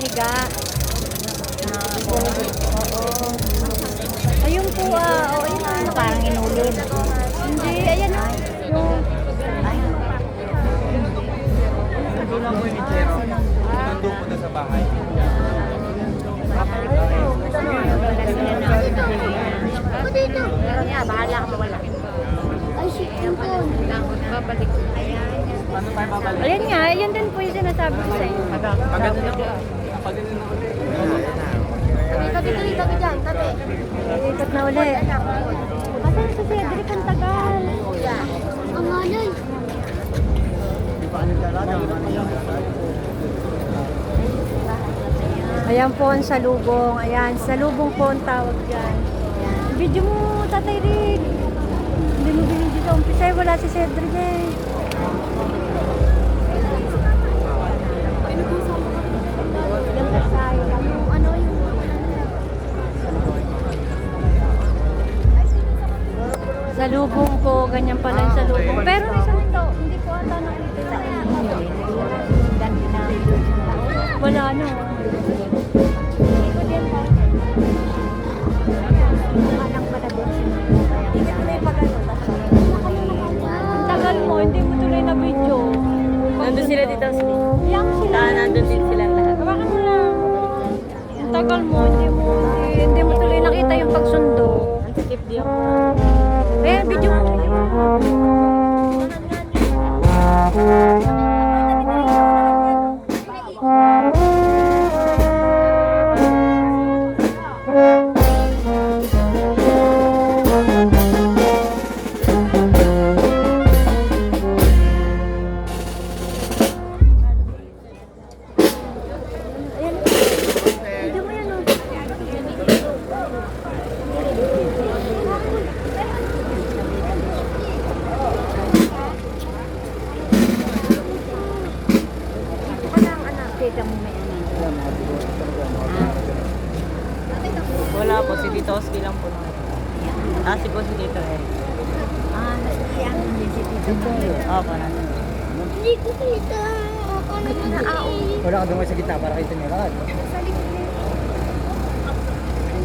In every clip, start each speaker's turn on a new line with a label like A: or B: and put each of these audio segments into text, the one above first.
A: higa. Oo. Ayun po, ayun.
B: Parang inulid.
A: Hindi, ayan o. Yung,
C: Ito lang po yung itero. Nandun po na sa bahay.
B: Meron niya, bahala ka mawala.
D: Ay, shit yun po.
B: Babalik.
C: Ano tayo babalik?
A: ayan nga, ayan din po yung sinasabi ko sa inyo.
C: Pagano na po. Pagano na ulit.
D: Tabi dyan, tabi.
A: Ikot na uli. Asan si Cedric? Ang tagal.
D: Ang alay.
A: Ayan po ang salubong. Ayan, salubong po ang tawag dyan. Video mo, Tatay Rick. Hindi mo binidyo sa umpisa. Wala si Cedric eh. Ganda tayo.
D: Ano yung...
A: Salubong po, ganyan pala yung salubong. Pero isang to, hindi ko ata nakita sa inyo. Wala no. Ang tagal mo, hindi mo tuloy na video.
B: Nandun sila dito.
A: Yang sila.
B: Nandun din sila lahat.
A: Hawakan mo lang. Ang tagal mo, hindi mo tuloy nakita yung pagsundo.
B: Ang skip di ako.
A: Ayan, video mo. Video mo yan, oh. Teka mo may ano.
B: Wala po, si Tito Oski lang po. Si po si Tito Eric.
A: Nasakyan din si Tito.
B: Opo, nandun.
D: Hindi ko kita. Ako naman na ako.
C: Wala ka doon sa gitna para kita nila.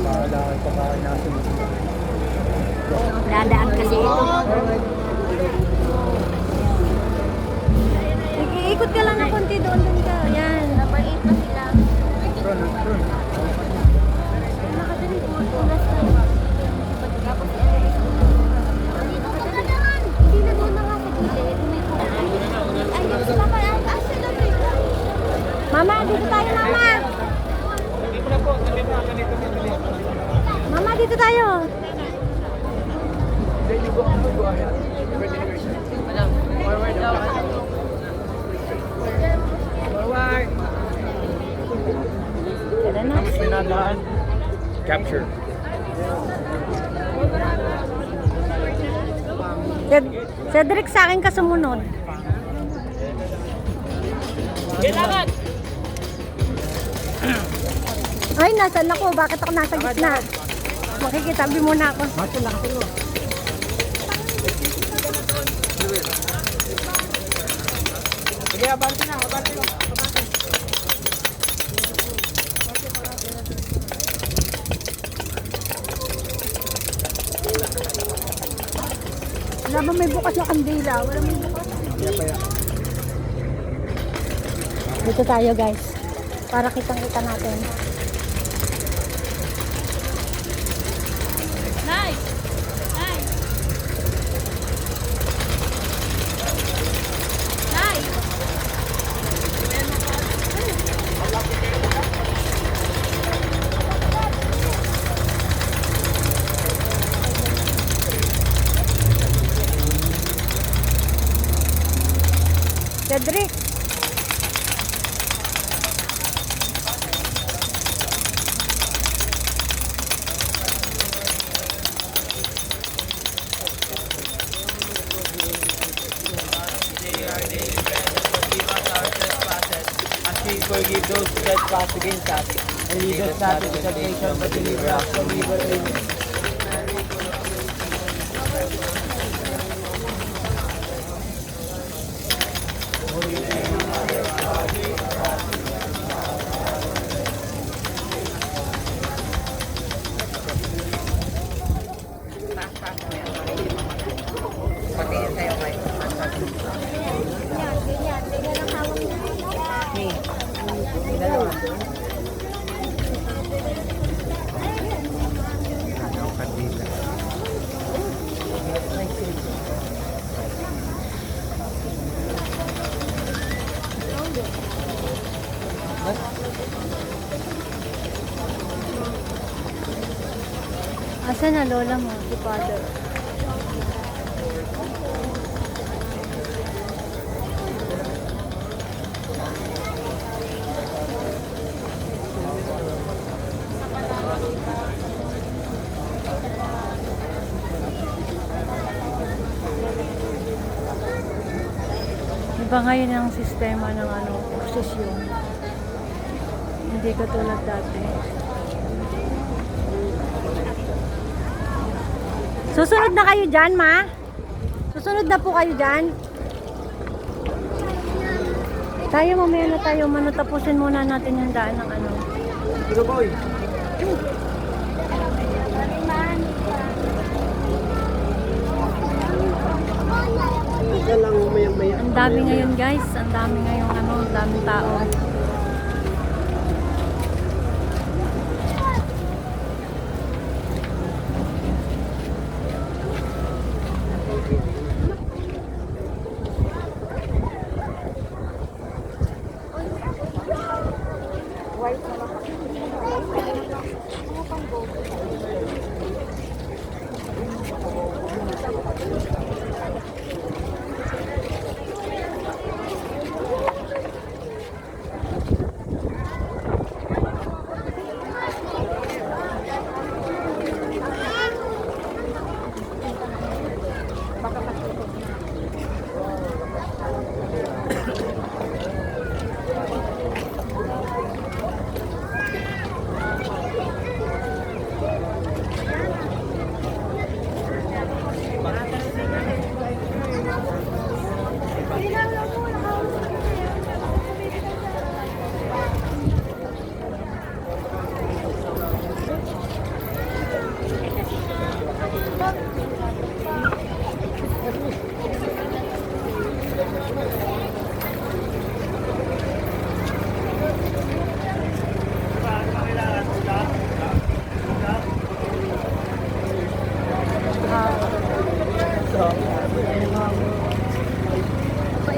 C: Bahala ka pa kain natin.
A: Dadaan kasi ito. Ikot ka lang ng konti doon ka. Yan.
D: Napaliit na sila.
C: Tron.
D: Nakadali ko tulas na. Pagkatapos dito ka na naman. Hindi na doon na nga sa gilid. Ay, sila pa yan. Sila pa yan.
A: Mama, dito tayo, Mama. Mama, dito tayo. Tara na.
C: Sinadaan. Capture.
A: Cedric, sa akin ka sumunod.
B: Kailangan!
A: Ay, nasaan ako? Bakit ako nasa gitna? Makikitabi muna ako.
C: Macho lang ako. Sige, abante na.
A: Wala ba may bukas na kandila? Wala may bukas. Dito tayo, guys. Para kitang-kita natin.
B: Nice! Nice! Nice!
A: Cedric.
C: Forgive those who trespass against us, and lead us not into temptation, but deliver us from evil. Amen.
A: Asan na lola mo, si father? Iba ngayon ang sistema ng posisyon. Hindi katulad dati. Susunod na kayo dyan, ma? Susunod na po kayo dyan? Tayo, mamaya na tayo. Tapusin muna natin yung daan ng
C: Pero boy.
A: Ang dami ngayon, guys. Ang dami ngayon, ang daming tao.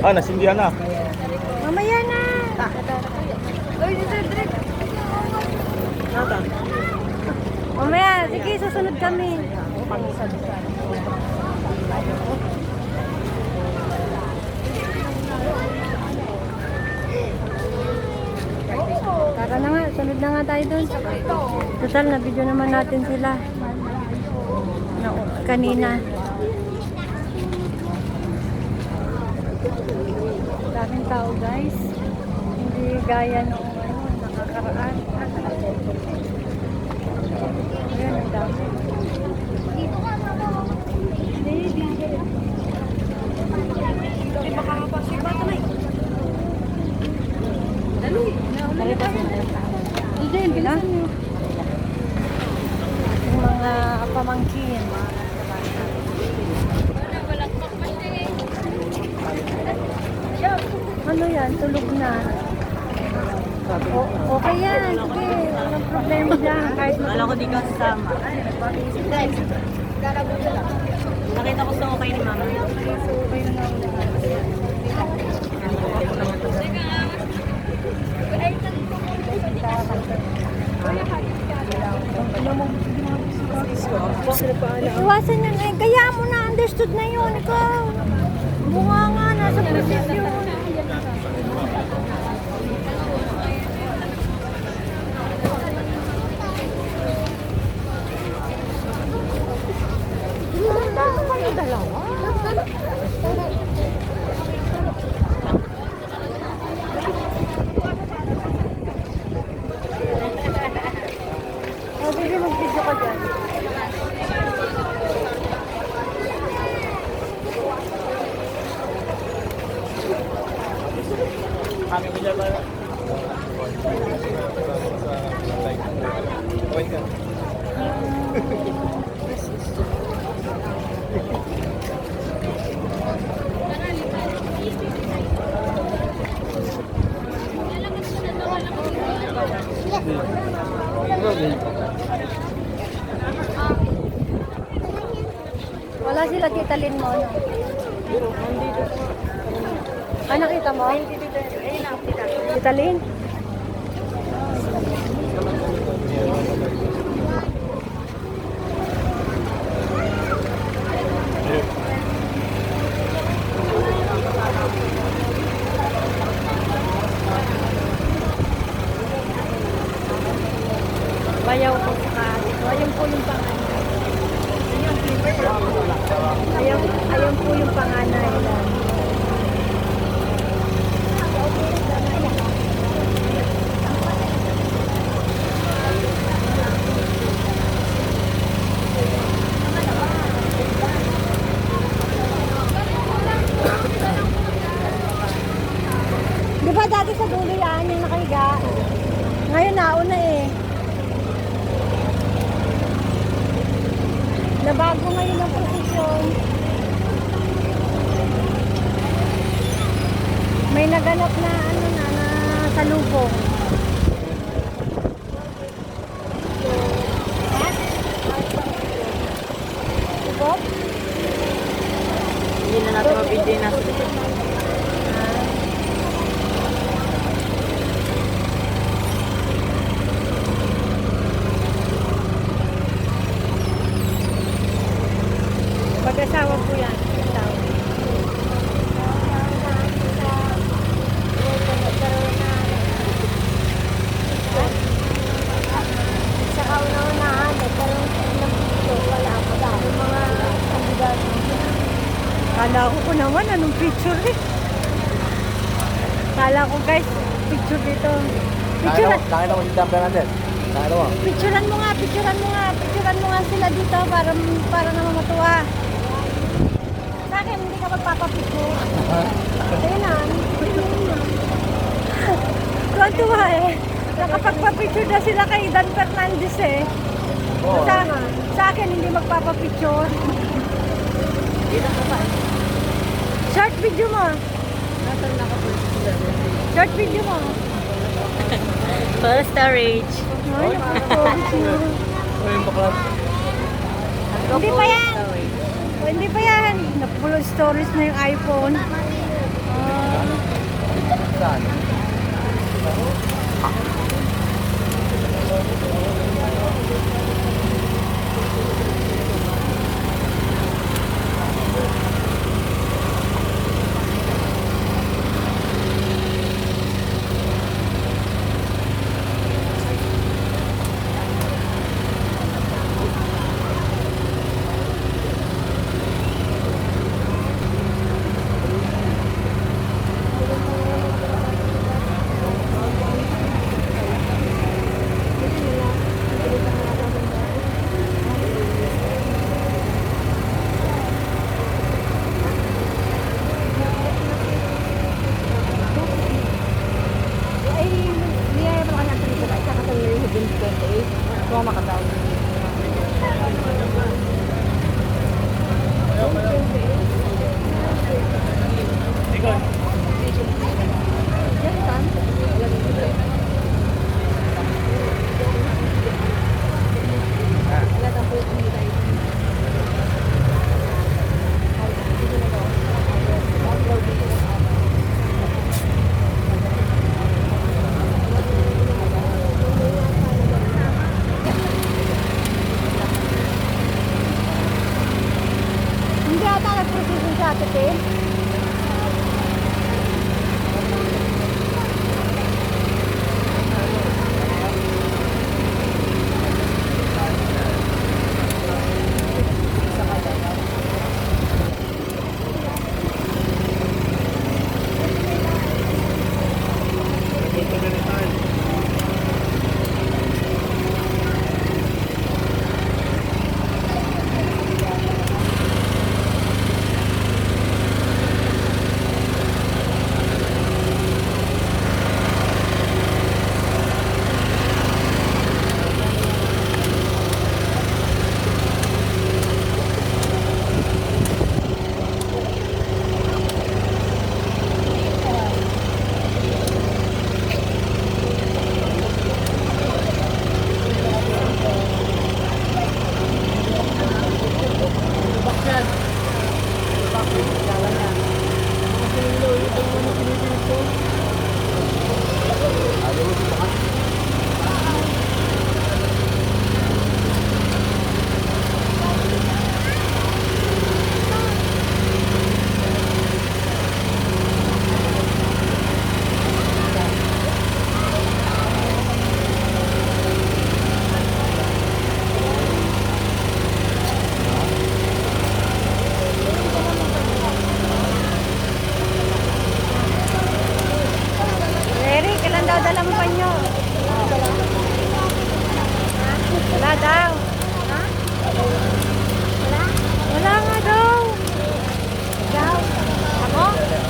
C: Nasindihan na.
A: Mamaya na! Mamaya, sige, susunod kami. Tara na nga, sunod na nga tayo doon. Total, na-video naman natin sila. Kanina. Daming tao, guys. Hindi gaya noong nakakaraan. Ayan, ang dami.
D: Dito ka, mama.
A: Hindi, bilang. Yung mga pamangkin. Ano yan? Tulog na. Okay yan. Sige. Walang problema dyan. Kahit
B: Wala ko di ka sasama. Nakita ko sa okay ni mama.
A: Iwasan yan. Eh, kaya mo na. Understood na yun. Ikaw. Bunga nga. Nasa posisyon. Sige, mag-video ka dyan.
C: Kami nila ba?
A: Wala sila Tita Lynn mo, no? Ah, nakita mo? Tita Lynn? panganay lang. Di ba dati sa dulo yan yung nakahiga? Ngayon nauna eh. Nabago ngayon ang posisyon. May naganap na ano na salubong. Bob?
B: Hindi na natin mabindi na.
A: Pag-asawa po yan. Asawa. Sa kauna-unahan, nagkaroon ng picture. Wala ako dahil mga kandidato. Kala ko naman anong picture eh. Kala ko guys, picture dito. Picture.
C: Nakita mo si Dan Fernandez. Nakita mo?
A: Picturean mo nga, picturean mo nga sila dito para naman matuwa. Sa akin, hindi ka magpapapicture. Ayun na. Tuwa eh. Nakapagpapicture na sila kay Dan Fernandez eh.
C: Oo.
A: Sa akin, hindi magpapapicture. Short video mo. Short video mo.
B: Full storage.
A: Ay, nakapagpapicture.
C: Uy, yung bakla.
A: Hindi pa yan. Hindi pa yan. Na-full storage na yung iPhone.
C: Saan?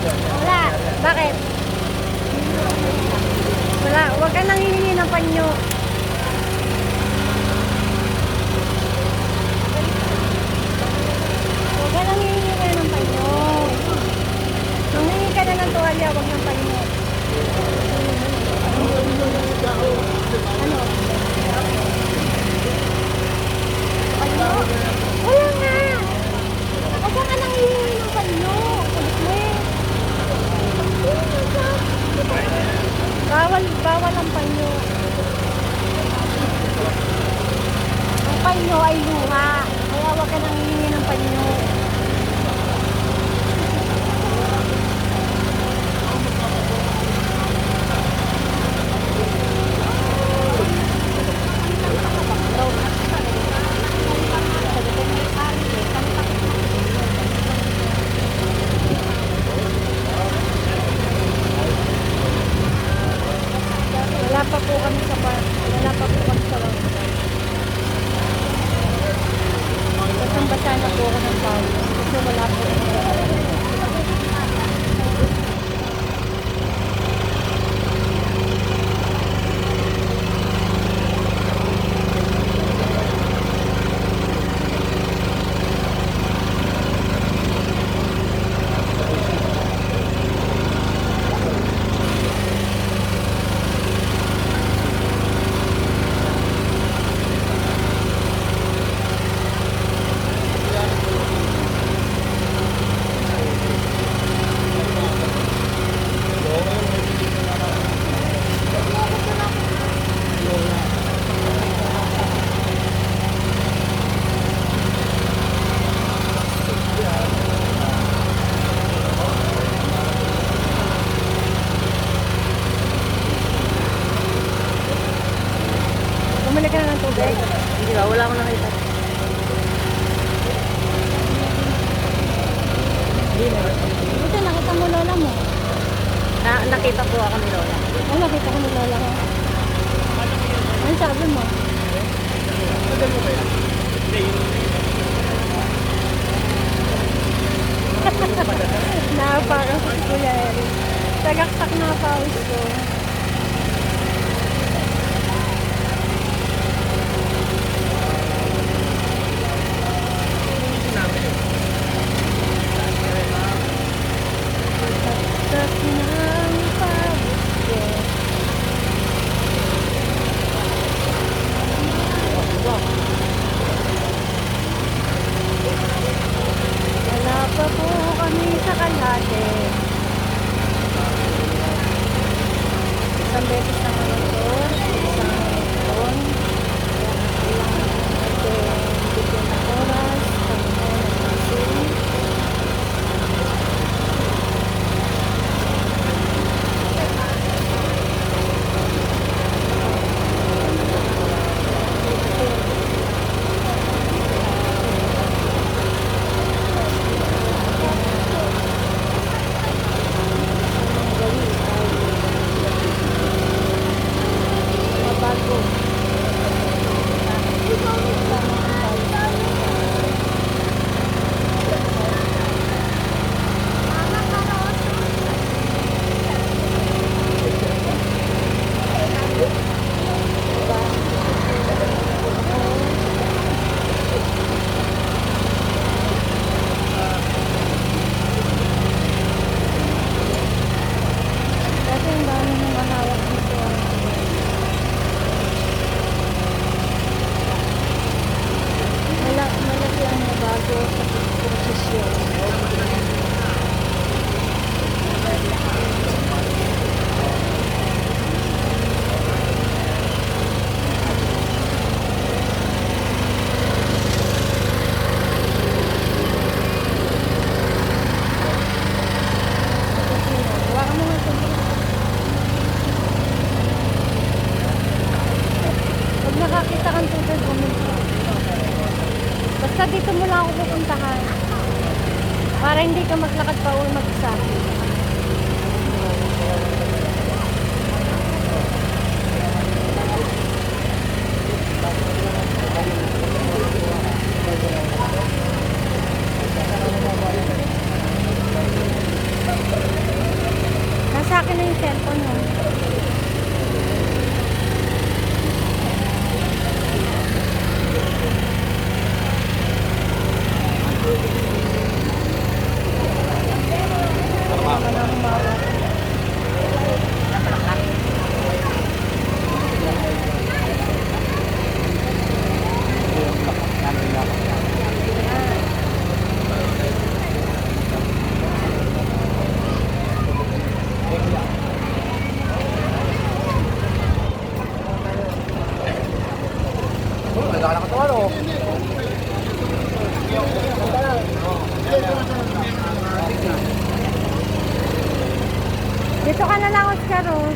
D: Wala.
A: Bakit? Wala, huwag ka nang hihingi ng panyo. Huwag ka nang hihingi ng panyo. Kung hihingi ka na ng tuwalya, huwag ng panyo. Ano?
D: Panyo? Wala nga. Huwag ka nang hihingi ng panyo. Kulit mo eh.
A: Bawal ang panyo. Ang panyo ay luha. Kaya huwag ka nang hihingi ng panyo. Wala pa po kami sa bar. Wala pa po kami sa bar. Basang-basa na po ako ng pawis. Kasi wala po. Bumili ka na ng tubig.
B: Hindi ba? Wala akong nakita.
A: Buti nakita mo lola mo.
B: Nakita po ako ni Lola.
A: Ano nakita ko ni lola ko? Ano sabi mo? Napakas si Kuya Eric. Tagaktak na pawis ko. Tagaktak ng pawis ko. Wala pa po kami sa kalahati. Isang beses na naman ito. Isang taon. Kailangan natin bigyan ng oras. Kami na nagpasin. Mabago. Kasi ang dami ng mahawak dito. Malaki ang bago sa posisyon. Hawakan mo nga ito. Pag nakakita kang tubig, pumunta. Basta dito mo lang ako pupuntahan. Para hindi ka maglakad pa uwi mag-isa. cellphone mo. Dito ka na lang, Oscar, oh.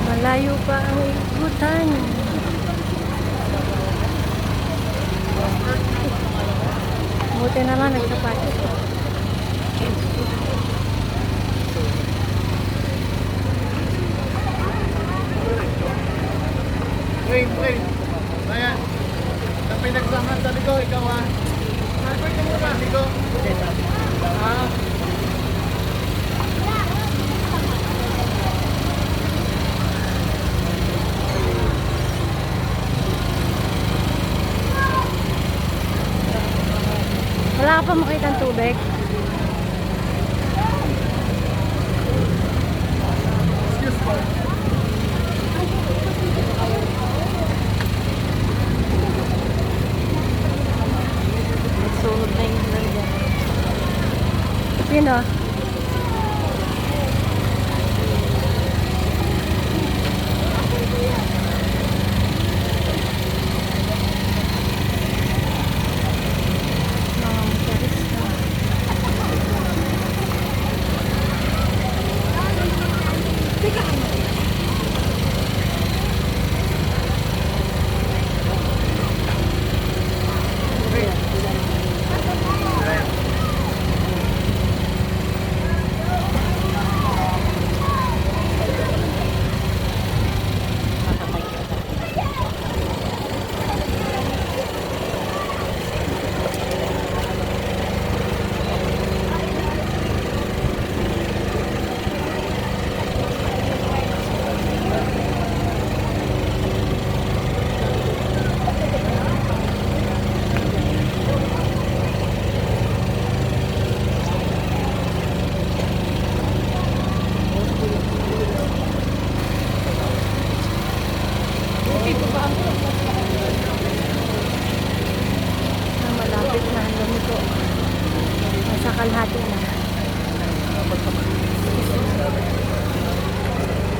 A: Malayo pa ang ikutan. Buti naman nagsapatos.
C: Wait. Ayan. Sa pinagsangan sa ligo, ikaw ha. Sniper ka muna, ligo. Ah.
A: Wala ka pa makita ng tubig?
C: Excuse me.
B: Nagsunod na yung nandiyan.
A: Sino? Malapit na ang lumiko. Nasa kalahati na.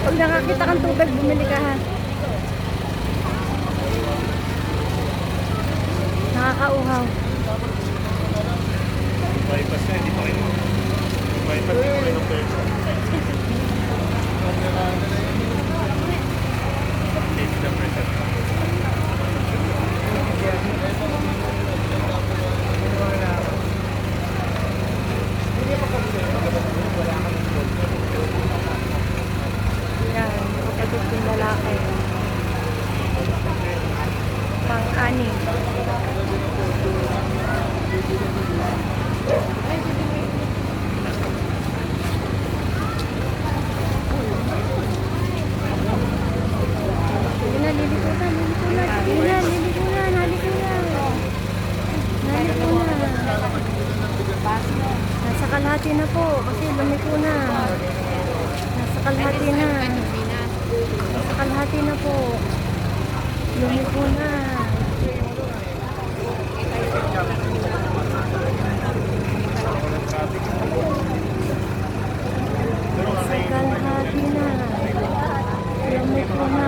A: Pag nakakita kang tubig, bumili ka ha. Nakakauhaw.
C: Bypass na, hindi pa rin. Bypass, hindi pa rin ng pwesto. Hindi na present.
A: Yan, kapatid yung lalaki. Pang-ani. Sige na, liliko na. Sige na, liliko na. Naliko na. Naliko na. Nasa kalahati na po kasi lumiko na. Nasa kalahati na. Nasa kalahati na po. Lumiko na. Nasa kalahati na. Lumiko na.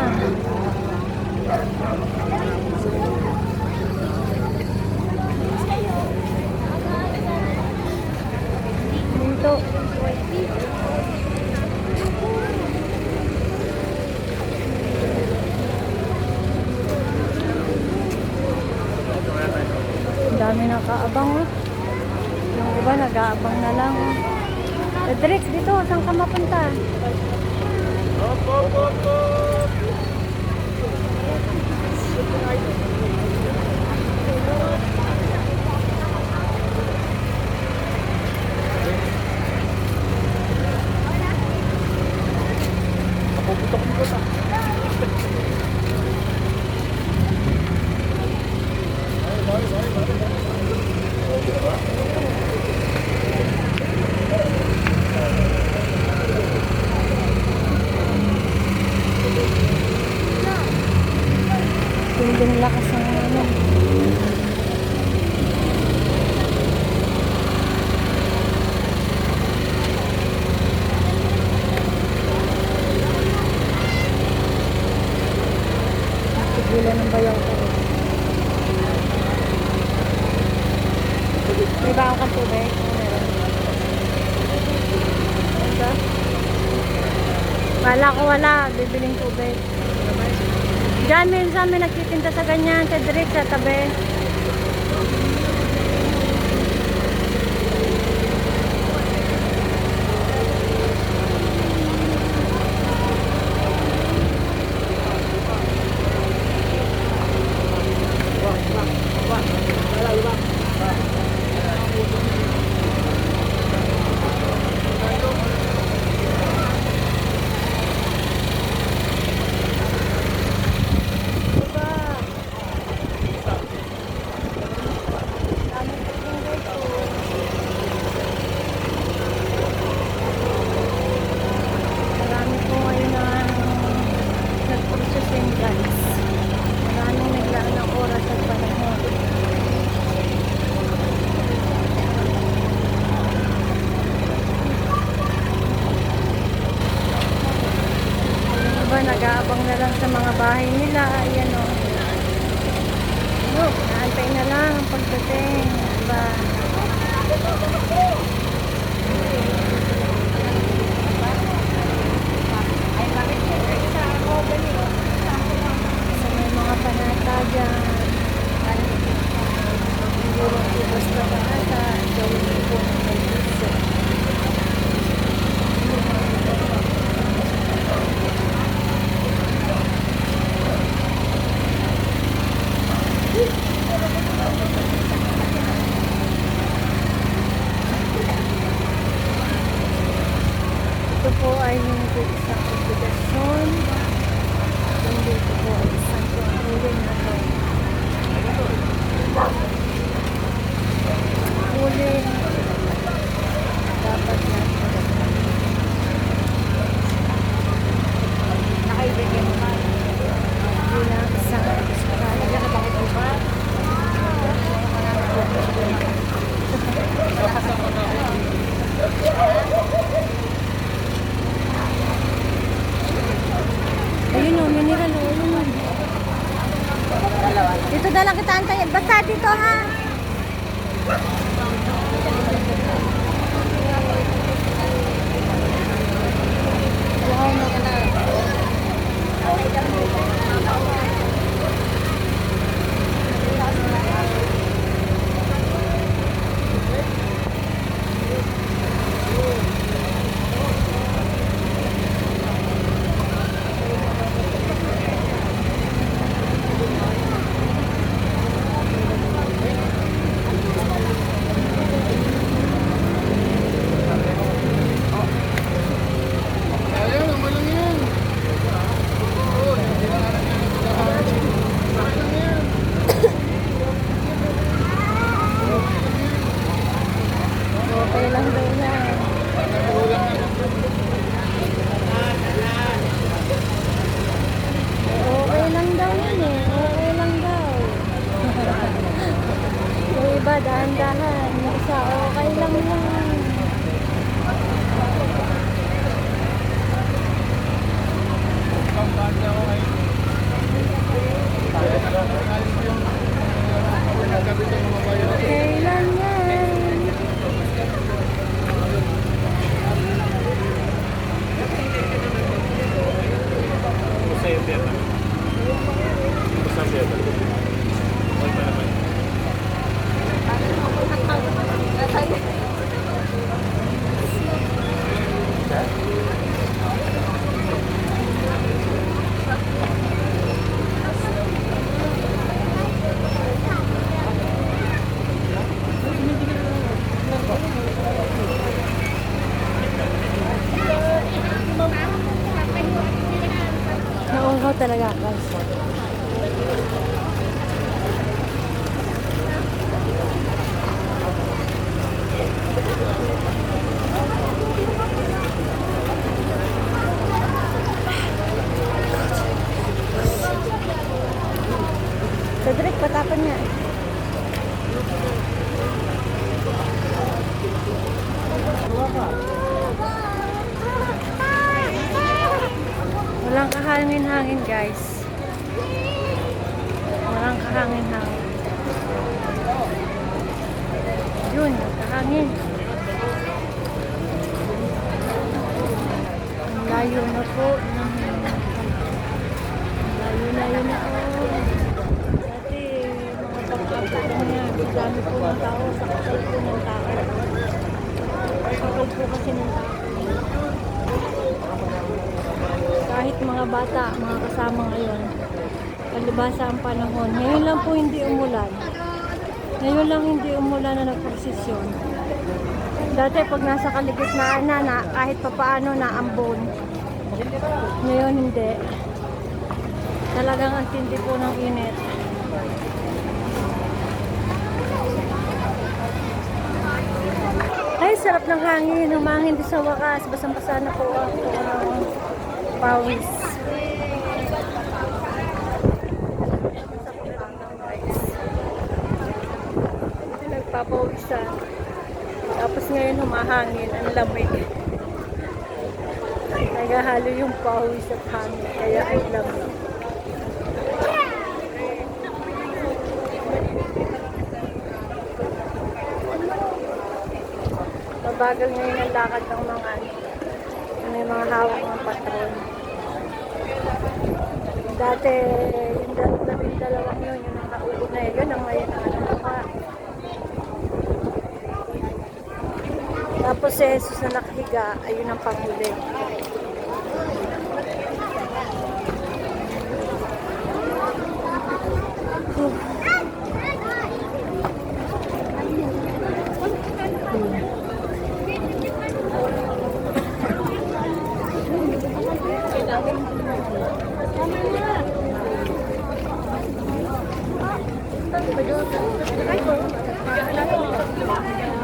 A: Dito. Ang dami nakaabang oh. Yung iba nag-aabang na lang oh. Cedric, dito, saan ka mapunta? Tinding lakas ng ano. Tigilan ng bayaw ko. May baon kang tubig? Meron. Ano? Wala ko wala. Bibiling tubig. Diyan, minsan may nagtitinda sa ganyan, Cedric, sa tabi. Marami po ngayon na nag-processing guys. Maraming naglaan ng oras at panahon. Yung iba nag-aabang na lang sa mga bahay nila. Ayan o. Look, naantay na lang ang pagdating. Diba? Sa may mga panata dyan. Siguro ubos na panata. Gawin po ng may gusto. Dito na lang kita antayin. Basta dito ha.
C: Ayun, ang malang yan. Oo, hindi na lang yan. Malang yan.
A: Okay lang daw niya. Okay lang daw yan eh. Okay lang daw. Yung iba, dahan-dahan. Yung isa, okay lang yan. Okay lang yan. Nauuhaw talaga guys. Cedric, patapan niya. Walang kahangin-hangin guys. Walang kahangin-hangin. Yun, kahangin. Ang layo na po. Layo na. Dati, mga pagkakot lang yan. Ang dami po ng tao. Sa kasal po ng tao. Kasal po kasi ng tao. Kahit mga bata, mga kasama ngayon, palibasa ang panahon. Ngayon lang po hindi umulan. Ngayon lang hindi umulan na nagprosesyon. Dati pag nasa kaligitnaan na kahit papaano na ambon. Ngayon hindi. Talagang ang tindi po ng init. Ay, sarap ng hangin. Humangin din sa wakas. Basang-basa na po ako. Pawis. Nagpapawisan. Tapos ngayon humahangin. Ang lamig. Nagahalo yung pawis at hangin. Kaya ang lamig. Mabagal ngayon ang lakad ng mga may mga hawak ng patron. Dati, yung dalawang yun ang nauuna yun, ang ngayon ang pa. Tapos si Jesus na nakahiga, ayun ang panghuli.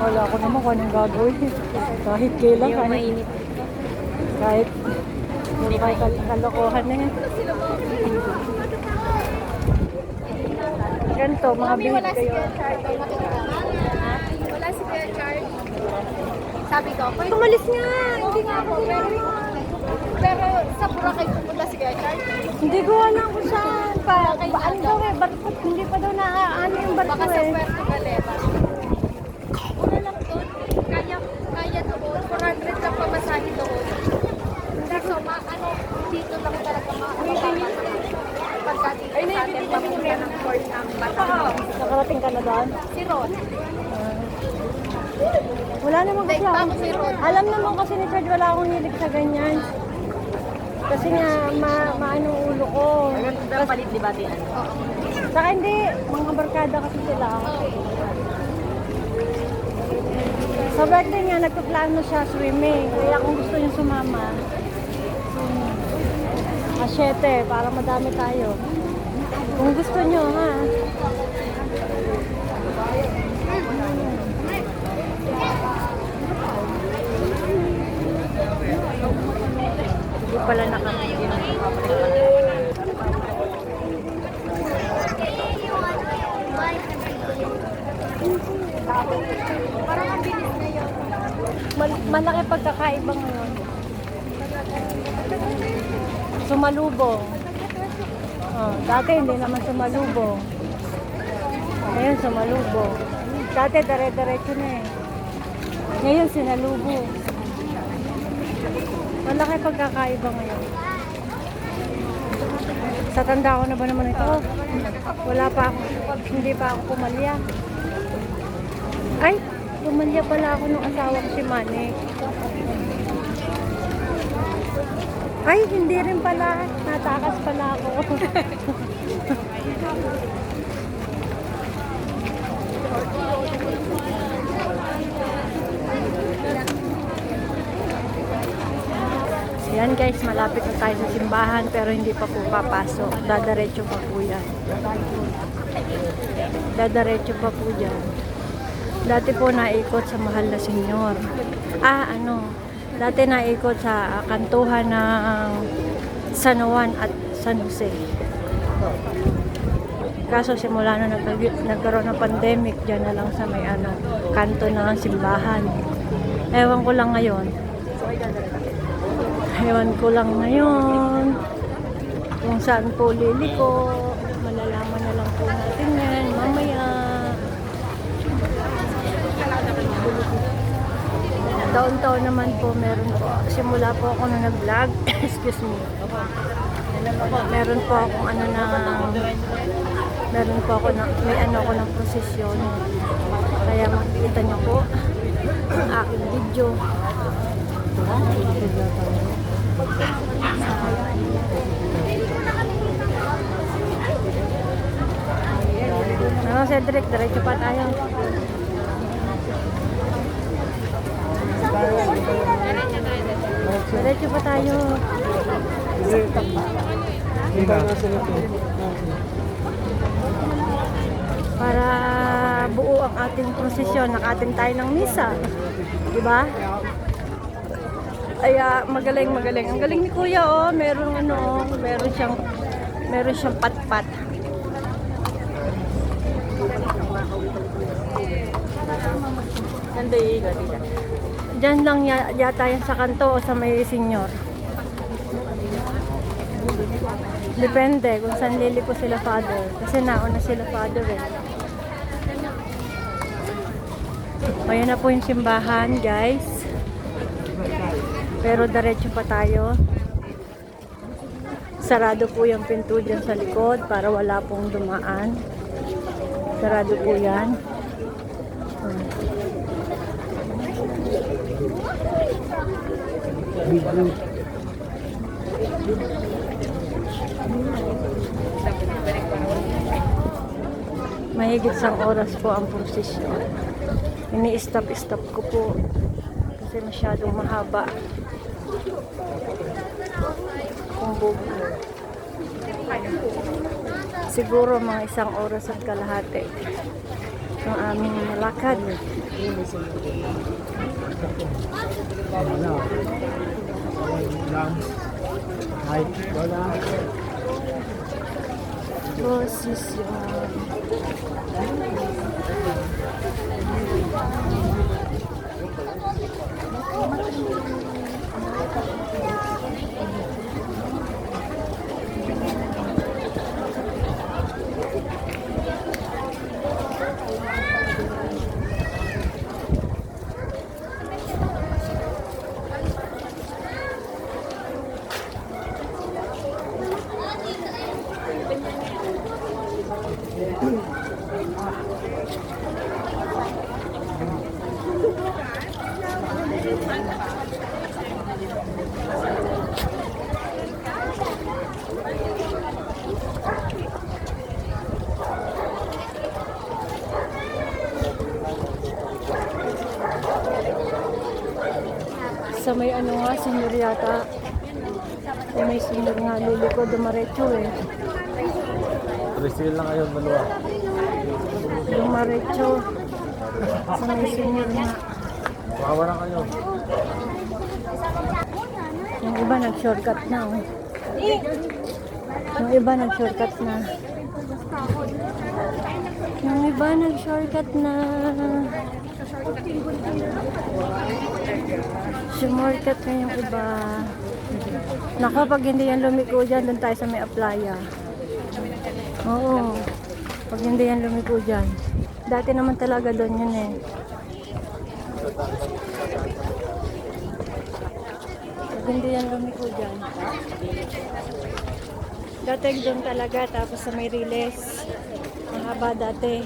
A: Wala ko naman kung anong gagawin. Kahit kailan, kahit kalokohan na yan. Ganito, mga bihit kayo.
D: Wala si Kuya Charles. Sabi ko, pwede.
A: Tumalis nga! Hindi nga ako.
D: Pero sa Boracay pupunta si Kuya Charles.
A: Hindi ko alam kung saan. pa, ano daw eh, barko, hindi pa daw na ano yung barko
D: Baka sa
A: eh.
D: Puerto Galera. Mura lang doon. Kaya doon. 400 lang pamasahe doon. Kaso, ano, dito lang talaga makakapama. Pagka dito sa atin, papunta ng port ng Batangas.
A: Nakarating ka na doon?
D: Si Ron.
A: Wala naman kasi
D: Dahil pa
A: ako.
D: ako si Ron.
A: Alam naman kasi ni Chad, wala akong hilig sa ganyan. Kasi nga, maano ang ulo ko.
B: Pero palit di ba din?
A: Saka hindi, mga barkada kasi sila. Sa birthday niya, nagpaplano siya swimming. Kaya kung gusto niya sumama, asyete, para madami tayo. Kung gusto niyo, ha? Hindi pala nakamigil.
D: Parang ang bilis na yun.
A: Malaki pagkakaiba ngayon. Sumalubong. Oh, dati hindi naman sumalubong. Ngayon sumalubong. Dati dire-diretso na eh. Ngayon sinalubong. Malaki pagkakaiba ngayon. Sa tanda ko na ba naman ito? Wala pa ako. Hindi pa ako pumalya. Ay, pumalya pala ako nung asawa ko si Manik. Ay, hindi rin pala. Natakas pala ako. Yan guys, malapit na tayo sa simbahan pero hindi pa po papasok. Dadaretso pa po yan. Dadaretso pa po dyan. Dati po naikot sa Mahal na Senyor. Dati naikot sa kantuhan ng San Juan at San Jose. Kaso simula na nagkaroon ng pandemic, dyan na lang sa may kanto ng simbahan. Ewan ko lang ngayon kung saan po liliko. Malalaman na lang po natin yan mamaya. Taon-taon naman po meron po. Simula po ako na nag-vlog. Excuse me. Meron po akong may ng prosesyon. Kaya makikita niyo po ang aking video. Cedric, diretso pa tayo. Diretso pa tayo. Para buo ang ating prosesyon, nakatin tayo ng misa. Diba? Ay, magaling. Ang galing ni Kuya, oh. Meron siyang pat-pat.
B: Nando yung ikot.
A: Diyan lang yata yan sa kanto o sa may senyor. Depende kung saan liliko sila father. Kasi nauna sila father eh. Ayan na po yung simbahan, guys. Pero diretso pa tayo. Sarado po yung pinto dyan sa likod para wala pong dumaan. Sarado po yan. Mahigit isang oras po ang prosesyon. Ini-stop ko po kasi masyadong mahaba kung bubuo. Siguro mga isang oras at kalahati ang aming nalakad. Posisyon. may ano nga, senior yata. May senior nga, liliko, dumaretso eh.
C: Resil lang ngayon, maluwa.
A: Dumaretso. Sa may senior nga.
C: Makawa na kayo.
A: Yung iba nag-shortcut na oh. Yung iba nag-shortcut na. Yung iba nag-shortcut na. Shortcut na yung iba. Nako, pag hindi yan lumiko dyan, doon tayo sa may aplaya. Oo. Pag hindi yan lumiko dyan. Dati naman talaga doon yun eh. Pag hindi yan lumiko dyan. Dati doon talaga, tapos sa may Riles. Ang haba dati.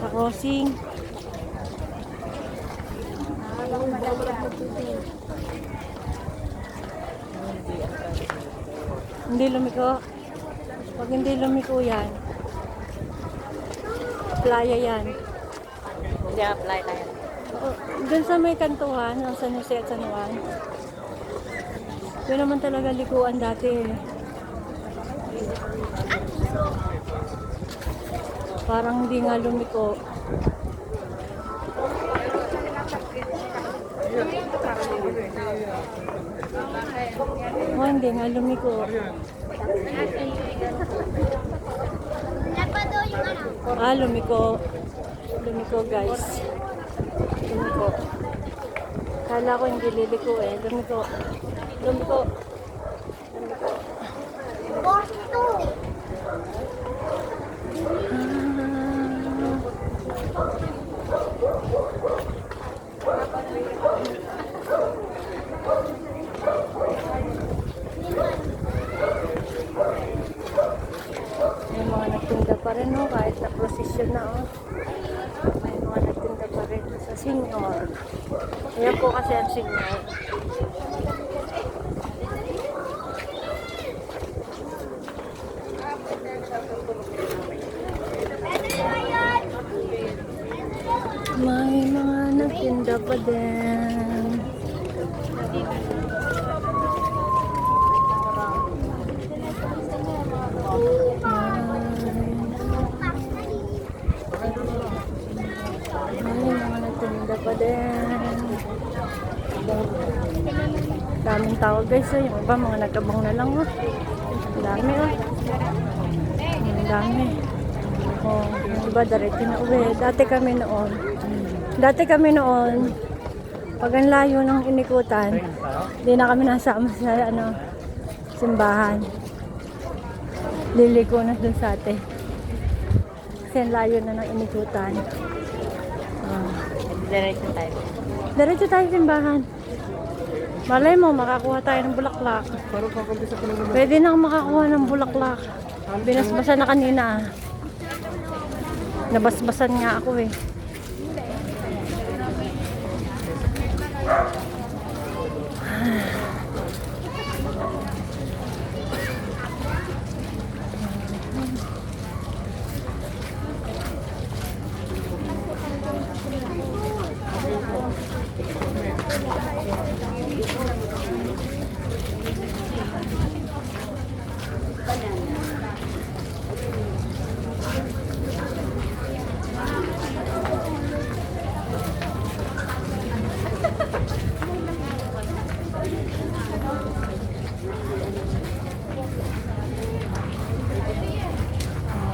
A: Sa crossing. Hindi lumiko. Pag hindi lumiko yan, playa yan.
B: Hindi apply tayo.
A: Doon sa may kantuhan, ng San Jose at San Juan. Yun naman talaga likuan dati eh. Parang hindi nga lumiko. Oh, hindi nga lumiko. Ah, lumiko. Lumiko guys. Lumiko. Kala ko hindi liliko eh. Lumiko. Lumiko. Lumiko. May mga nagtinda pa rin no, kahit na prosesyon na oh. May mga nagtinda pa rin sa senior. Ayan po kasi ang senior. May mga nagtinda pa din. May mga nagtinda pa din. Daming tao guys. Yung iba mga nagkabang na lang. Oh. Ang dami oh. Ang dami. Oh, yung iba diretso na uwi. Dati kami noon, pag ang layo ng inikutan, hindi na kami nasama sa simbahan. Liliko na dun sa ate. Kasi ang layo na ng inikutan.
B: Diretso tayo.
A: Diretso tayo sa simbahan. Malay mo, makakuha tayo ng bulaklak. Pwede nang makakuha ng bulaklak. Binasbasan na kanina. Nabasbasan nga ako eh.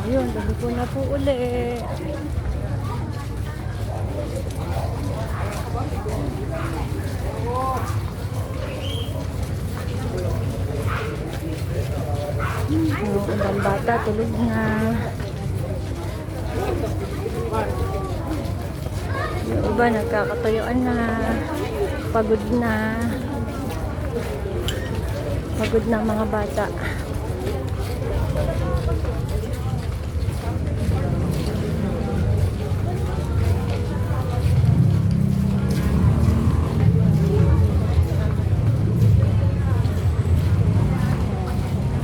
A: Ayun, dali ko na po uli. Yung ibang bata tulog na. Yung iba nagkakatuyuan na. Pagod na. Pagod na mga bata.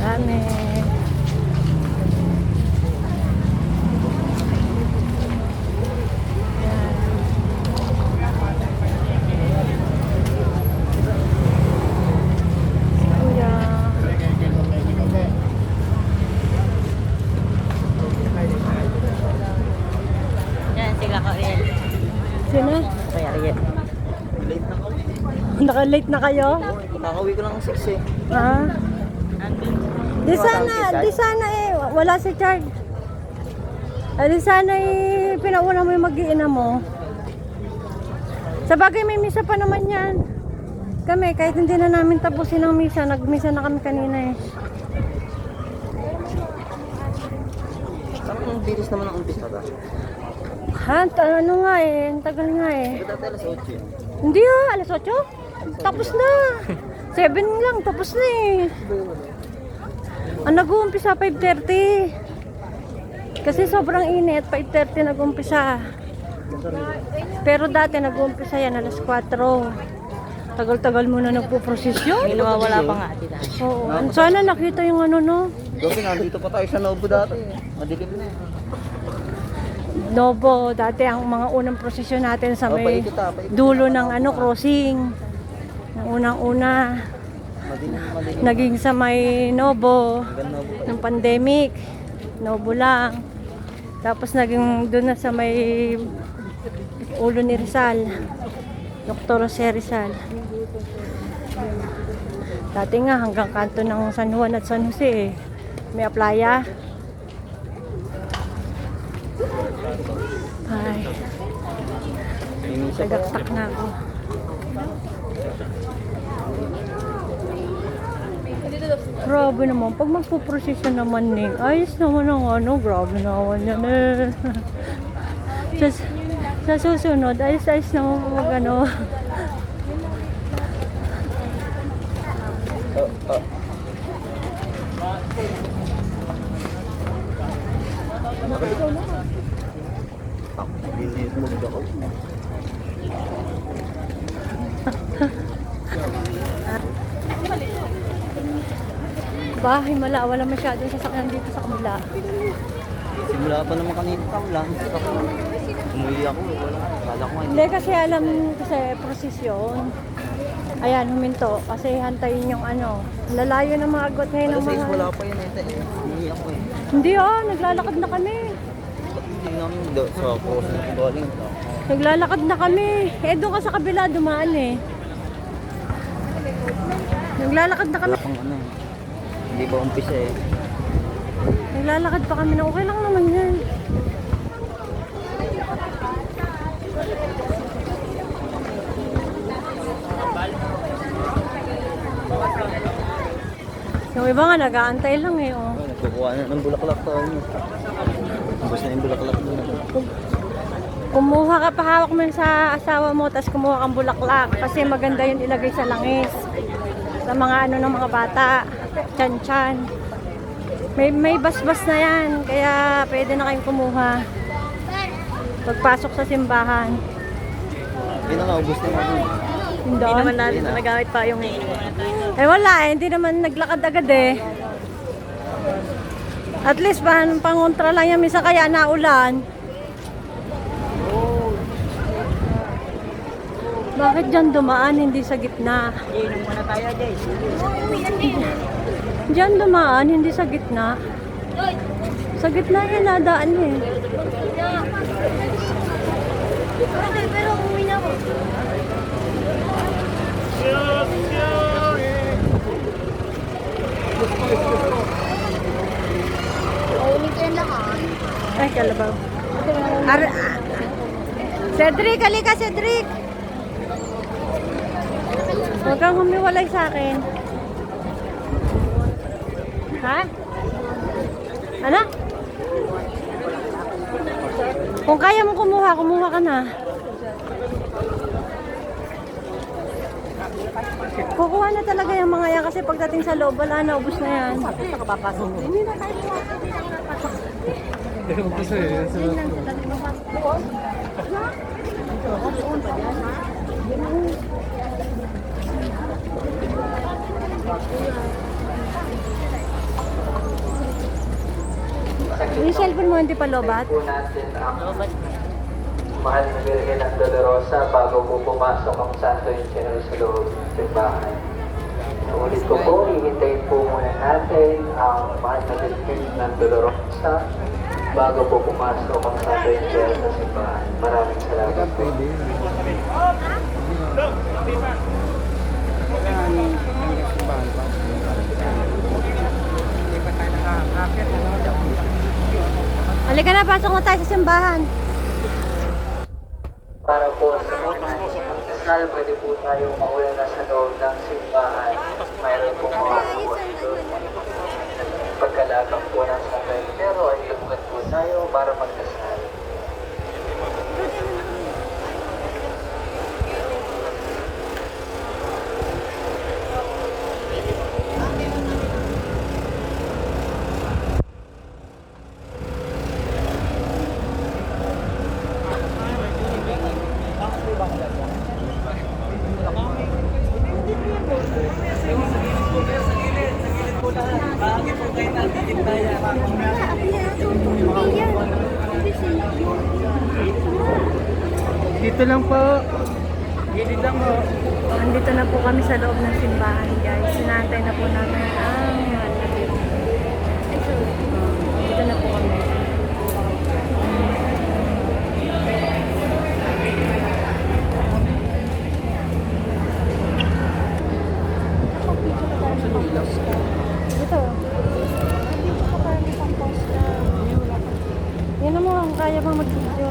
A: Dami. Yan. late na kayo?
B: Kakauwi ko lang 6 eh.
A: Ah. Di sana eh, wala si charge. Di sana eh, pinauna mo yung mag-iina mo. Sa bagay may misa pa naman yan. Kami, kahit hindi na namin tapusin ang misa, nag-misa na kami kanina eh.
B: Ang bilis naman ang umpisa ba?
A: Ha? Ano nga eh, ang tagal nga eh.
B: Ba't alas 8?
A: Hindi alas 8? Tapos na. 7 lang, tapos na eh. Ang nag-uumpisa 5:30. Kasi sobrang init, 5:30 nag-uumpisa. Pero dati nag-uumpisa yan alas 4. Tagal-tagal mo na nagpo-prosesyon.
B: May nawawala pa nga tita.
A: Oo. Sana nakita yung ano no.
B: Doon nandito pa tayo sa Nobo dati. Madilim na eh.
A: Nobo, dati ang mga unang prosesyon natin sa may
B: paikot.
A: dulo ng ano crossing. Ang unang-una.
B: Madilim.
A: Naging sa may Nobo
B: Hanggang Nobo pa.
A: ng pandemic. Nobo lang. Tapos naging doon na sa may ulo ni Rizal. Dr. Jose Rizal. Dati nga hanggang kanto ng San Juan at San Jose eh. May playa. Ay,
B: May misa pa.
A: nagaktak na ako. Grabe naman, pag magpuprosesyon naman eh, ayos naman ang ano, grabe naman yan eh. Sa susunod, ayos-ayos naman mag ano.
B: Bilis mo ako.
A: Bahay mala, wala masyadong sasakyan dito sa kabila.
B: Simula pa naman kanina pa lang. Umuwi ako eh. Wala. Kala ko
A: Hindi kasi alam kasi prosesyon. Ayan, huminto. Kasi hantayin yung ano. Lalayo ng mga agot ngayon ng
B: Alas 6
A: mga...
B: wala pa yun eh. Umuwi ako eh.
A: Hindi naglalakad na kami.
B: Hindi namin sa cross na galing.
A: Naglalakad na kami. Eh, doon ka sa kabila, dumaan eh. Naglalakad na kami.
B: Wala pang ano. Hindi ba umpisa eh.
A: Naglalakad pa kami na okay lang naman yan. Yung iba nga nag-aantay lang eh. Oh.
B: Nagkukuha na ng bulaklak to. Tapos na yung bulaklak doon.
A: Kumuha ka pa, hawak mo yun sa asawa mo, tapos kumuha kang bulaklak. Kasi maganda yun ilagay sa langis. Sa mga ano ng mga bata. Chan-chan. May basbas na yan. Kaya pwede na kayong kumuha. Pagpasok sa simbahan.
B: Hindi na ubos na namin.
A: Hindi naman natin nagamit pa yung... Eh wala hindi naman naglakad agad eh. At least pangontra lang yan, misa kaya naulan. Bakit dyan dumaan, hindi sa gitna?
B: Inom muna tayo, Jay.
A: Dyan dumaan, hindi sa gitna. Sa gitna yan nadaan eh.
D: Pero umuwi na ako. Ulit ko yung lahat.
A: Ay, kalabaw. Cedric, halika Cedric! Huwag kang humiwalay sa akin. Ha? Ano? Kung kaya mo kumuha, kumuha ka na. Kukuha na talaga yung mga yan kasi pagdating sa loob, wala na, ubos na yan. Nakapapasok. Hindi na tayo yung cellphone mo hindi pa lobat?
E: Mahal na Birhen ng Dolorosa bago po pumasok ang Santo Ingenio sa loob ng simbahan. Ulit ko po, hihintayin po muna natin ang Mahal na Birhen ng Dolorosa bago po pumasok ang Santo Ingenio sa simbahan. Maraming salamat po.
A: Halika na, pasok na tayo sa simbahan.
E: Para po sa mga kasal, pwede po tayo mauna na sa loob ng simbahan. Mayroon po mga doon. Pagkalagam po ng Santo Pero ay lubugan po tayo para magkasal.
C: Dito lang po. Dito lang po.
A: Andito na po kami sa loob ng simbahan, guys. Sinantay na po namin ang malapit. Dito na po kami. Dito. Yan mo, ang kaya bang mag-video.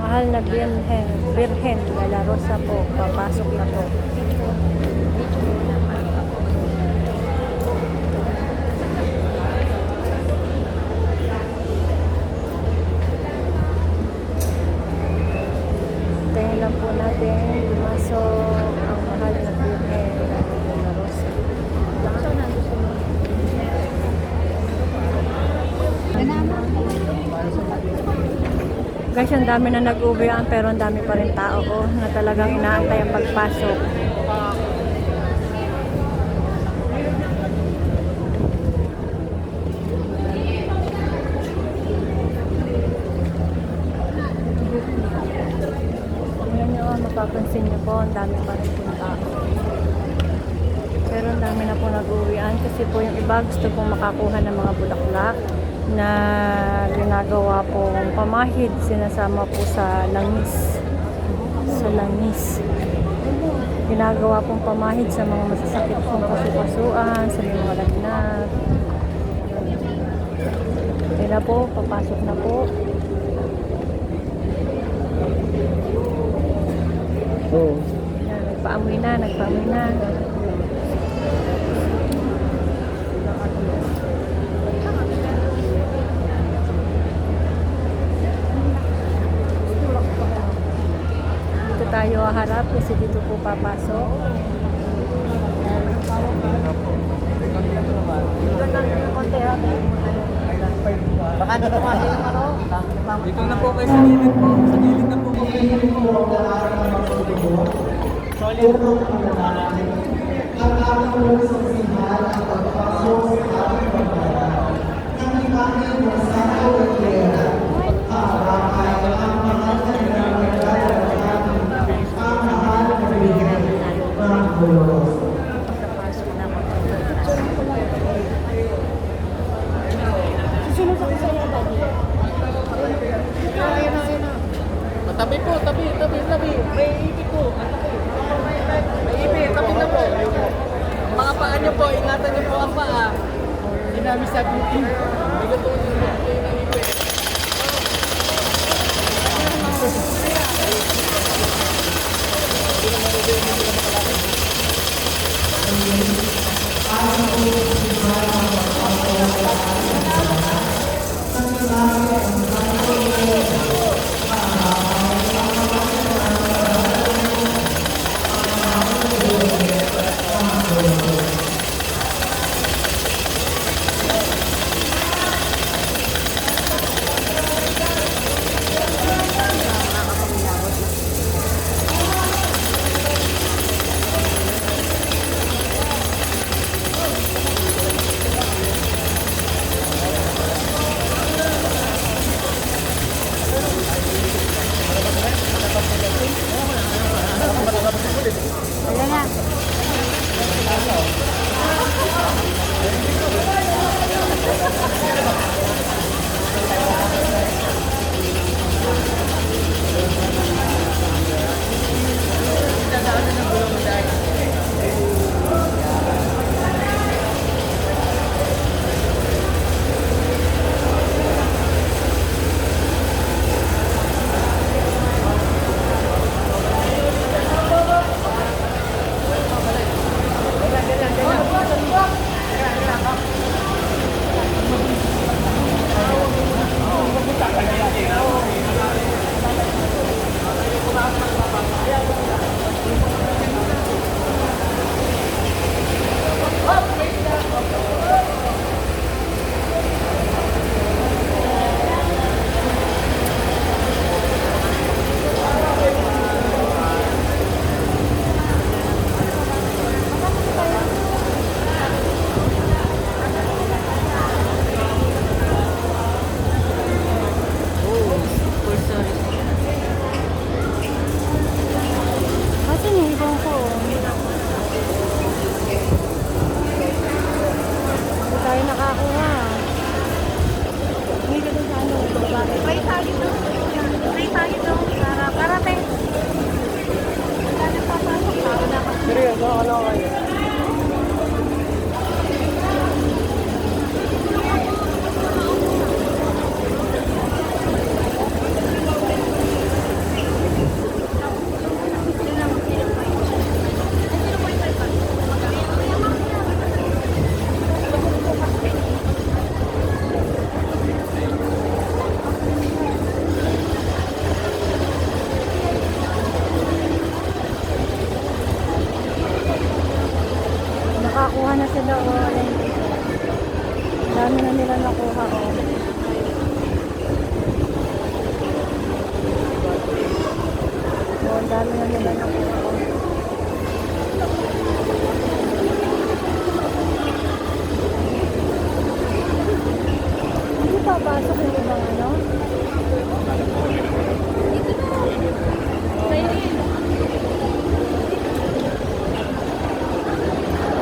A: Mahal na Birhen de la Rosa po, papasok na po. Tayo lang po natin pumasok ang mahal na Birhen de la Rosa. Guys, ang dami na nag-uwian pero ang dami pa rin tao na talagang inaantay ang pagpasok. Ngayon nyo, mapapansin nyo po, ang dami pa rin pong tao. Pero ang dami na po nag-uwian kasi po yung iba gusto pong makakuha ng mga bulaklak na ginagawa pong pamahid, sinasama po sa langis. Sa langis. Ginagawa pong pamahid sa mga masasakit pong kasu-kasuan, sa mga lagnat. Kaya na po, papasok na po.
C: Oo.
A: Nagpaamoy na, nagpaamoy na. Dito tayo harap kasi dito po papasok.
B: Baka dito kasi yung ano. Dito na po kayo sa gilid po. Sa gilid na po kayo. Solid.
C: Tabi po, tabi. May ipit po. May ipit, tabi na po. Mga paa niyo po, ingatan niyo po ang paa. Hindi namin sabihin. Hindi ko po yung ipit.
D: Try tayo to. Try tayo to. Para te. Wala na papasok pa. Wala ka.
C: Seryoso, ano kayo?
A: Nakakuha na sila o. Dami na nila nakuha o. Dami na nila nakuha o. Hindi pa pasok yung ibang ano?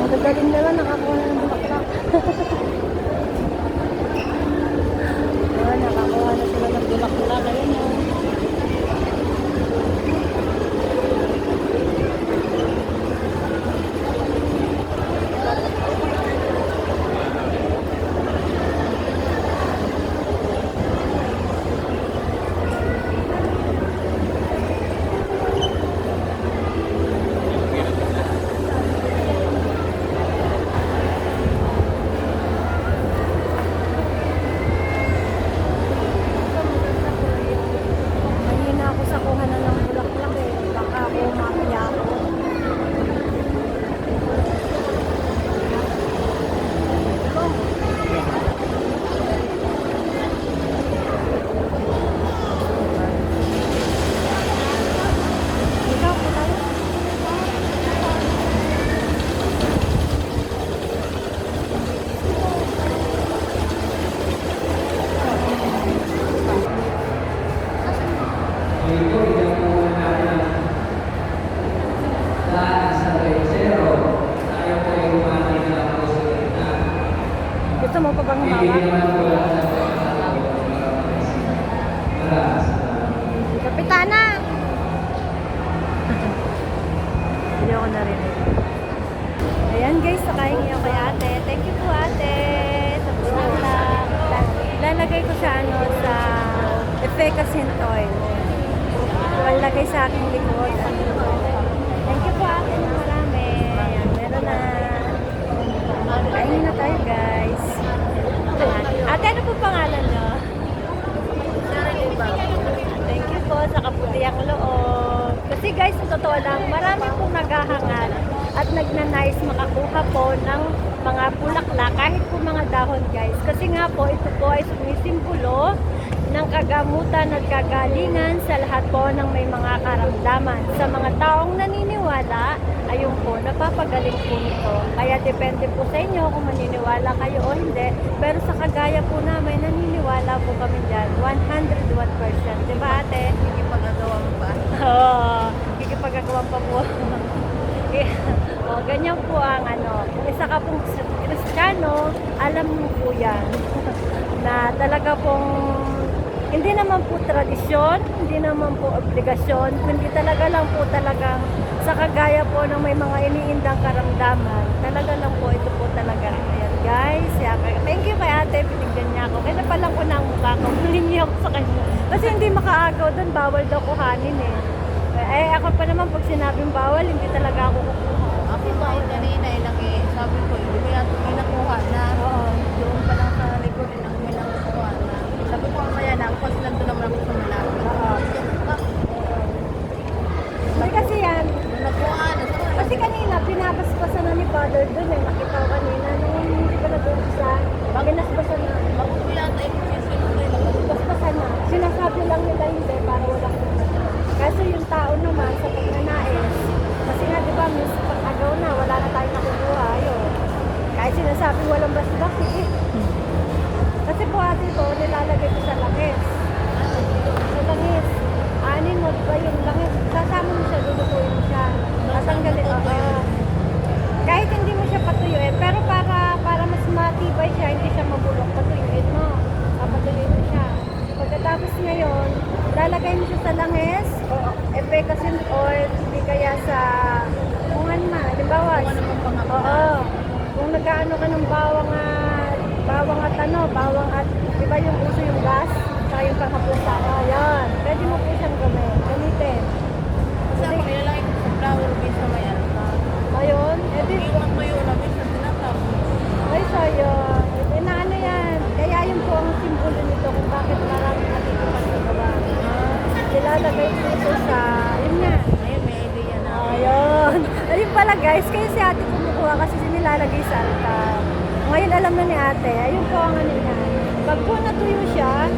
A: Ang gagaling nila, nakakuha na ng bulaklak. Nakakuha na sila ng bulaklak. Ayun o. Mahina ako sa kuha na ng bulaklak eh. Baka ako mapaya ako. Ikaw, tayo. Gusto mo pa bang humawak? Kapitana! Hindi ako narinig. Ayan guys, nakahingi ako kay ate. Thank you po ate. Sa bulaklak. Lalagay ko sa ano, sa efficacy oil. Lalagay sa aking likod. Thank you po ate na marami. Ayan, meron na. Kainin na tayo guys. Ayan. Ate, ano po pangalan nyo? Thank you po sa kaputihang loob. Kasi guys, sa totoo lang, marami pong naghahangad at nagnanais makakuha po ng mga bulaklak, kahit po mga dahon guys. Kasi nga po, ito po ay sumisimbolo ng kagamutan at kagalingan sa lahat po ng may mga karamdaman. Sa mga taong naniniwala, ayun po, napapagaling po nito. Kaya depende po sa inyo kung maniniwala kayo o hindi. Pero sa kagaya po namin, naniniwala po kami dyan. 101%. Diba ate?
B: Kikipagagawa mo ba?
A: Oo, kikipagagawa pa po. O, ganyan po ang ano. Kung isa ka pong Kristiyano, alam mo po yan. Na talaga pong hindi naman po tradisyon, hindi naman po obligasyon, kundi talaga lang po talagang sa kagaya po ng may mga iniindang karamdaman. Talaga lang po, ito po talaga. Ayan guys, thank you kay ate, pinigyan niya ako. Kaya palang ko na ang mukha ko, hulingi ako sa kanya. Kasi hindi makaagaw doon, bawal daw kuhanin eh. Eh ako pa naman, pag sinabing bawal, hindi talaga ako kukuha.
B: Ako kahit kanina ilang sabi ko, hindi ko yata may nakuha na.
A: Oo.
B: Doon pa lang sa likod din ang may nakuha na. Sabi ko mamaya na, kasi nandun naman ako sa malapit.
A: Oo. Hindi kasi yan,
B: Nakuha na.
A: kasi kanina, pinabasbasan na ni Father doon eh. Nakita ko kanina, nung hindi ko na doon sa, binasbasan na.
B: Ako ko yata ipisinsin ko
A: Basbasan na. Sinasabi lang nila hindi para walang kumain. Kasi yung tao naman sa pagnanais, kasi nga di ba, miss, pag agaw na, wala na tayong nakukuha. Ayun. Kahit sinasabi walang basbas eh. Kasi po ate ito, nilalagay ko sa langis. Sa langis. Anin mo ba yung langis? Sasama mo siya, lulutuin mo siya. Tatanggalin mo ba? Kahit hindi mo siya patuyuin, pero para mas matibay siya, hindi siya mabulok, patuyuin mo. Papatuyuin mo siya. Pag sa langis, o efficacy oil, hindi kaya sa bungan ma, halimbawa. Oo. Kung nag-ano ka ng bawang at di ba yung uso yung gas, saka yung panghapusan, yan. Pwede mo po siyang gamitin.
B: Kasi ako nilalagay ko sa flower base na may ano ka.
A: Ayun, edi,
B: Iwan ko yung labis na tinatap.
A: ay sayang. Na ano yan, kaya yun po ang simbolo nito kung bakit maraming natitipan sa baba. Nilalagay dito sa, yun nga.
B: Ayun, may idea na.
A: Ayun. Ayun pala guys, kaya si ate kumukuha kasi nilalagay sa altar. Ngayon alam na ni ate, ayun po ang ano niya. Pag po natuyo siya,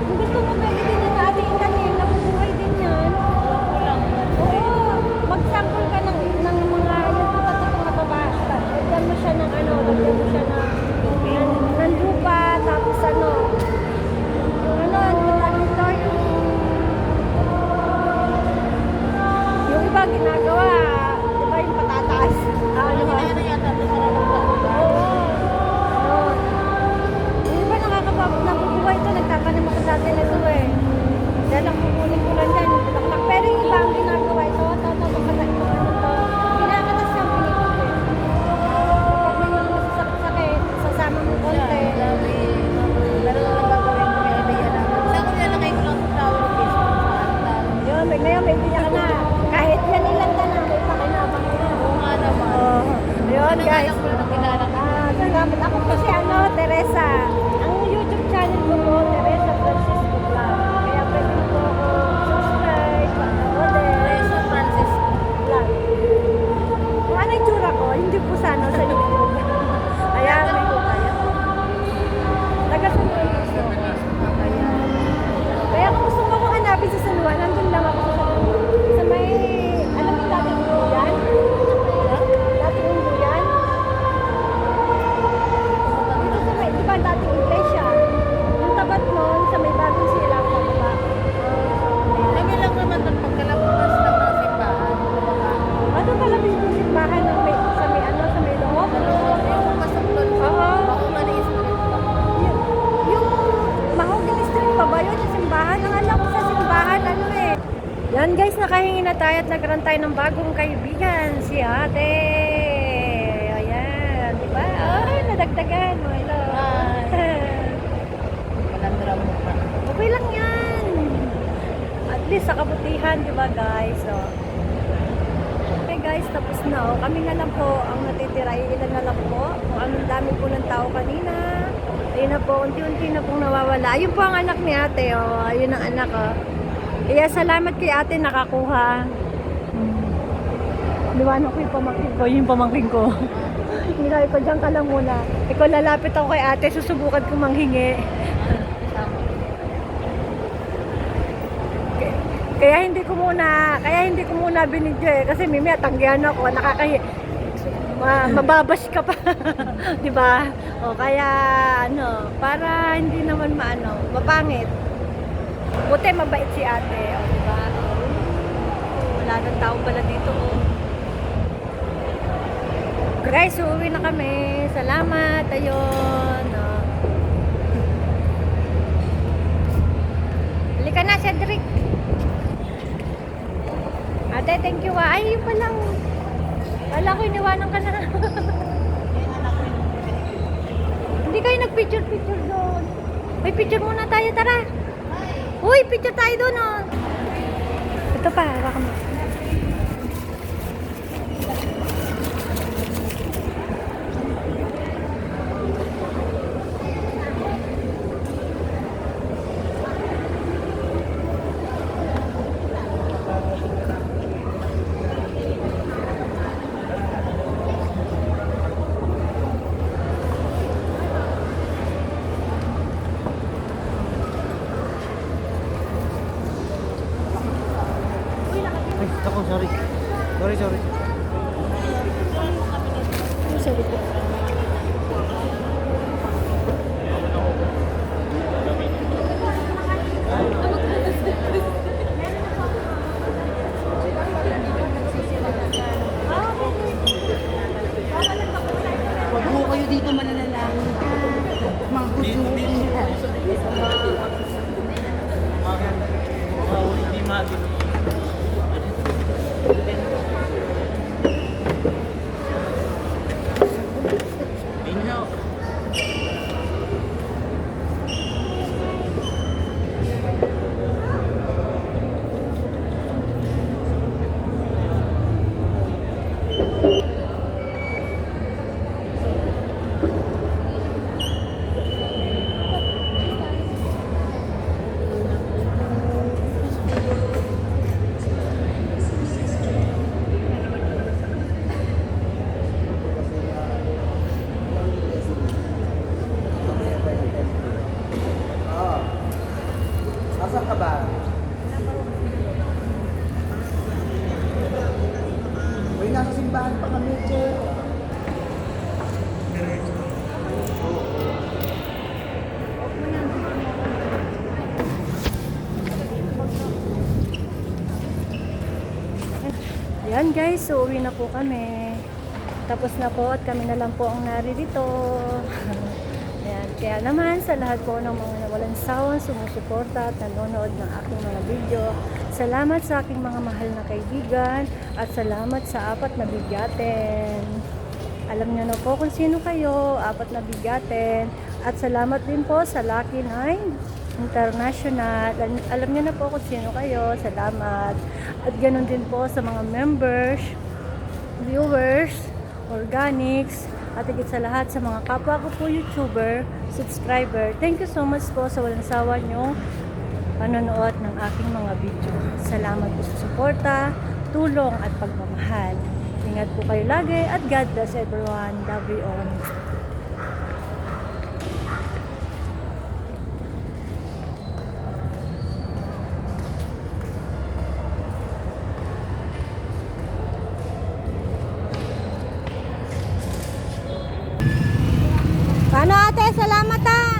A: kung gusto mo pwede din yung ating itanim, nabubuhay din yan. Oo, mag-sample ka ng mga yung patatok na baba. Lagyan mo siya ng ng lupa, tapos ano, yung yung iba ginagawa, di ba yung patataas? Ano ba?
B: Ano yata ito sa lupa?
A: Oo. Yung iba nabubuhay ito, nagtatanim ako dati na ito eh. Dahil lang kukunin ko lang yan, yung bulaklak. Pero yung iba ang ginagawa ito, kinakatas yung pinipit eh. Kapag may mga masasakit, sasama mo konti.
B: Pero ang gagawin ko may idea na. Sa ako nilalagay ko lang sa flower base kung saan.
A: Yun, ngayon may biya ka na. Kahit yan ilan ka na, may pakinabang ka na.
B: Oo nga naman.
A: Yun guys.
B: Nagalang ko lang kilala ko.
A: Salamat. Ako kasi Teresa. Ang YouTube channel ko po, Teresa Francisco Vlog. Kaya pwede mo po ako subscribe, panoodin.
B: Teresa Francisco.
A: Vlog. Kung ano yung tsura ko, hindi po sa YouTube. Ayan.
B: Ano po kaya?
A: Taga-San Luis. Kaya kung gusto mo akong hanapin sa San Juan, nandun lang ako sa may, alam mo dating Unduyan? Dating Unduyan? Dito sa may, di ba dating iglesia? Yung tapat nun, sa may bagong sila ko ba?
B: Kami lang naman doon pagkalapunas lang ng simbahan.
A: Ano kalabis yung simbahan ng may, sa may loob?
B: Yung pasok doon sa
A: Oo.
B: Mahogany Street pa.
A: Yung Mahogany Street pa ba yun? Yung simbahan? Ang alam ko sa simbahan, ano eh. Yan guys, nakahingi na tayo at nagkaroon tayo ng bagong kaibigan, si ate. Ayan, di ba? Ay, nadagdagan. Oh, hello.
B: Walang drama pa.
A: Okay lang yan. At least sa kabutihan, di ba guys? So, okay guys, tapos na. Oh. Kami na lang po ang natitira. Ilan na lang po. Kung anong dami po ng tao kanina. Ayun na po, unti-unti na pong nawawala. Ayun po ang anak ni ate. Oh. Ayun ang anak. Oh. Kaya salamat kay ate nakakuha. Liwanag ko yung pamangkin ko. Yung pamangkin ko. Hinay ko, dyan ka lang muna. Ikaw lalapit ako kay ate, susubukan ko manghingi. Kaya hindi ko muna binidyo eh. Kasi mimi, tanggihan ako, mababash ka pa. Di ba? O kaya, para hindi naman mapangit. Buti, mabait si ate. O, di ba? Wala nang tao pala dito. O. Guys, uuwi na kami. Salamat. Ayun. O. Halika na, Cedric. Ate, thank you. Ay, yun pa lang. Kala ko iniwanan ka na. Hindi kayo nag-picture doon. May picture muna tayo, tara. Uy, picture tayo doon, oh. Ito pa, baka mo.
C: Ay, ako, sorry. Sorry.
A: Sorry po.
F: Huwag mo kayo dito mananalangin. Mga kusuin.
C: Hindi Asan ka ba? Uy, nasa simbahan pa kami, che.
A: Yan guys, so uwi na po kami. Tapos na po at kami na lang po ang naririto. Ayan, kaya naman sa lahat po ng mga nawalan sawang sumusuporta at nanonood ng aking mga video. Salamat sa aking mga mahal na kaibigan at salamat sa 4 na bigyaten. Alam niyo na po kung sino kayo, 4 na bigyaten. At salamat din po sa Lucky 9 International. Alam niyo na po kung sino kayo, salamat. At ganun din po sa mga members, viewers, organics, at higit sa lahat sa mga kapwa ko po YouTuber, subscriber. Thank you so much po sa walang sawa niyong panonood ng aking mga video. Salamat po sa suporta, tulong at pagmamahal. Ingat po kayo lagi at God bless everyone. Love you all. Paano ate? Salamat ah!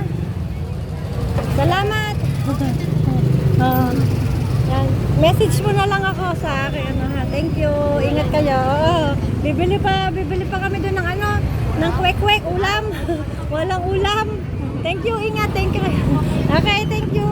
A: Salamat! Yan. Message mo na lang ako sa akin. Thank you. Ingat kayo. Bibili pa kami doon ng ng kwek-kwek ulam. Walang ulam. Thank you. Ingat. Thank you. Okay, thank you.